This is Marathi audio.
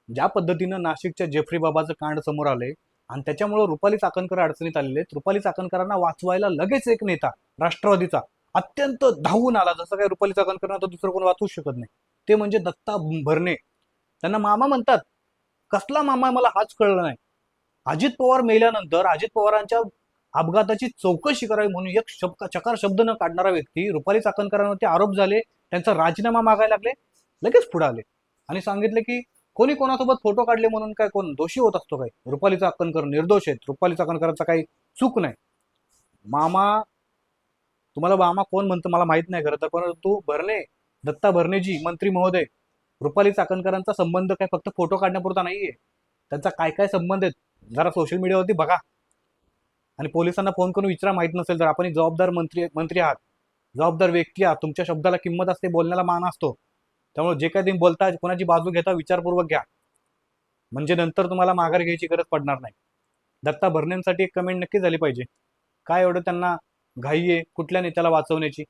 ज्या पद्धतीनं नाशिकच्या जेफ्री बाबाचं कांड समोर आले आणि त्याच्यामुळे रुपाली चाकणकर अडचणीत आलेले आहेत, रुपाली चाकणकरांना वाचवायला लगेच एक नेता राष्ट्रवादीचा अत्यंत धावून आला, जसं काही रुपाली चाकणकरांना तर दुसरं कोण वाचूच शकत नाही, ते म्हणजे दत्ता भरणे. त्यांना मामा म्हणतात. कसला मामा मला हाच कळलं नाही. अजित पवार मेल्यानंतर अजित पवारांच्या अपघाताची चौकशी करावी म्हणून एक चकार शब्द न काढणारा व्यक्ती, रुपाली चाकणकरांवरती आरोप झाले, त्यांचा राजीनामा मागायला लागले, लगेच पुढे आले आणि सांगितले की कोणी कोणासोबत फोटो काढले म्हणून काय कोण दोषी होत असतो काय? रुपाली चाकणकर निर्दोष आहेत, रुपाली चाकणकरांचा काही चूक नाही. मामा, तुम्हाला मामा कोण म्हणतं मला माहित नाही खरं तर, परंतु भरणे, दत्ता भरणेजी मंत्री महोदय, रुपाली चाकणकरांचा संबंध काय फक्त फोटो काढण्यापुरता नाहीये. त्यांचा काय काय संबंध आहेत जरा सोशल मीडियावरती बघा आणि पोलिसांना फोन करून विचारा, माहित नसेल तर. आपण एक जबाबदार मंत्री मंत्री आहात, जबाबदार व्यक्ती आहात, तुमच्या शब्दाला किंमत असते, बोलण्याला मान असतो. त्यामुळे जे काही तुम्ही बोलता कोणाची बाजू घेता विचारपूर्वक घ्या, म्हणजे नंतर तुम्हाला माघार घ्यायची गरज पडणार नाही. दत्ता भरणेंसाठी एक कमेंट नक्की झाली पाहिजे. काय एवढं त्यांना घाई आहे कुठल्या नेत्याला वाचवण्याची?